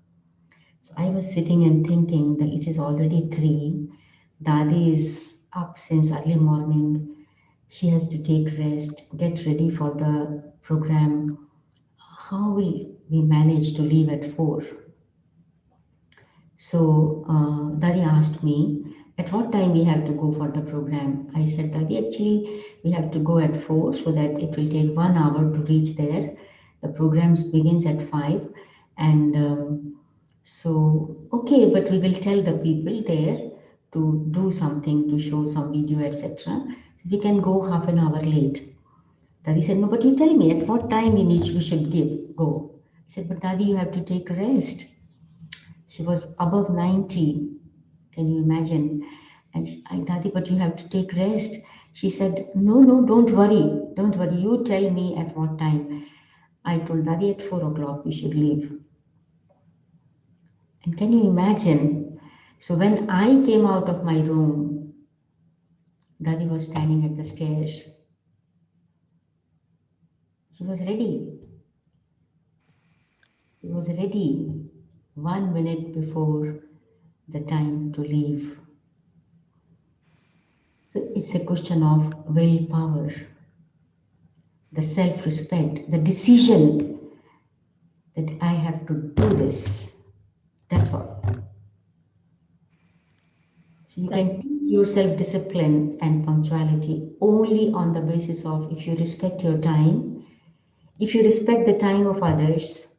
So I was sitting and thinking that it is already 3. Dadi is up since early morning. She has to take rest, get ready for the program. How will we manage to leave at 4? So Dadi asked me, at what time we have to go for the program? I said, Dadi, actually, we have to go at 4 so that it will take 1 hour to reach there. The program begins at 5. And so, okay, but we will tell the people there to do something, to show some video, etc. So we can go half an hour late. Dadi said, no, but you tell me at what time we should go. I said, but Dadi, you have to take rest. She was above 90. Can you imagine? And Dadi, but you have to take rest. She said, no, don't worry. Don't worry. You tell me at what time. I told Dadi at 4 o'clock we should leave. And can you imagine? So when I came out of my room, Dadi was standing at the stairs. She was ready. She was ready 1 minute before the time to leave. So it's a question of willpower, the self-respect, the decision that I have to do this. That's all. So you can teach yourself discipline and punctuality only on the basis of if you respect your time, if you respect the time of others,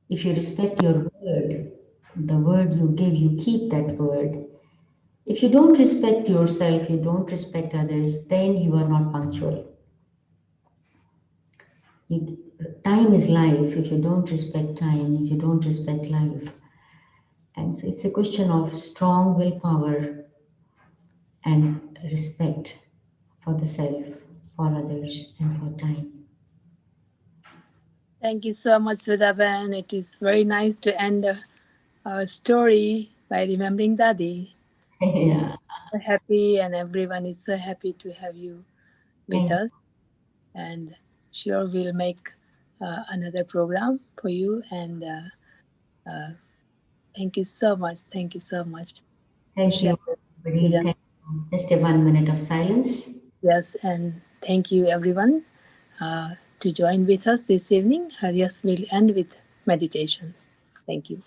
if you respect your word, the word you give, you keep that word. If you don't respect yourself, you don't respect others, then you are not punctual. Time is life. If you don't respect time, you don't respect life. And so it's a question of strong willpower and respect for the self, for others, and for time. Thank you so much, Sudha-ban. It is very nice to end our story by remembering Dadi. Yeah. So happy, and everyone is so happy to have you with us. And sure, we'll make another program for you. And thank you so much. Thank you so much. Thank you, everybody. Thank you. Just a 1 minute of silence. Yes, and thank you, everyone, to join with us this evening. Yes, we'll end with meditation. Thank you.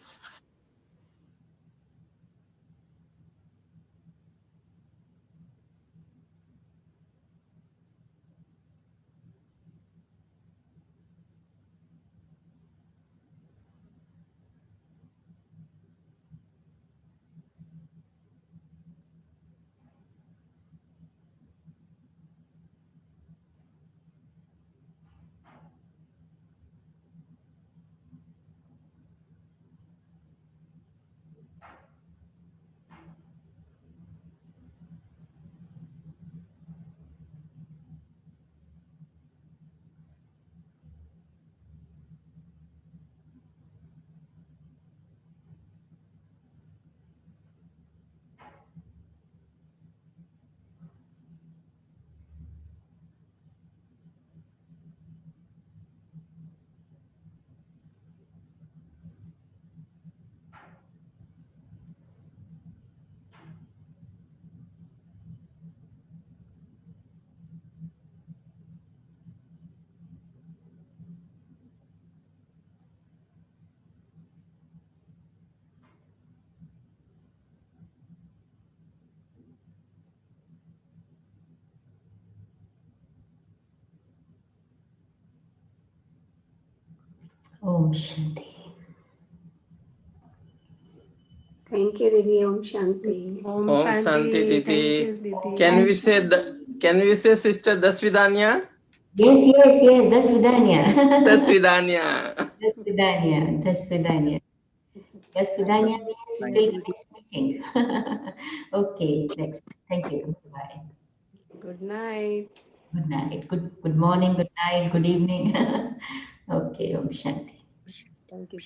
Om Shanti. Thank you, Didi. Om Shanti. Om Shanti, Didi. Thank you, Didi. Can we say Sister Dasvidanya? Yes. Dasvidanya. Dasvidanya. Dasvidanya. Dasvidanya. Dasvidanya means till the next meeting. Okay, next. Thank you. Bye. Good night. Good night. Good morning, good night, good evening. Okay, Om Shanti. Thank you.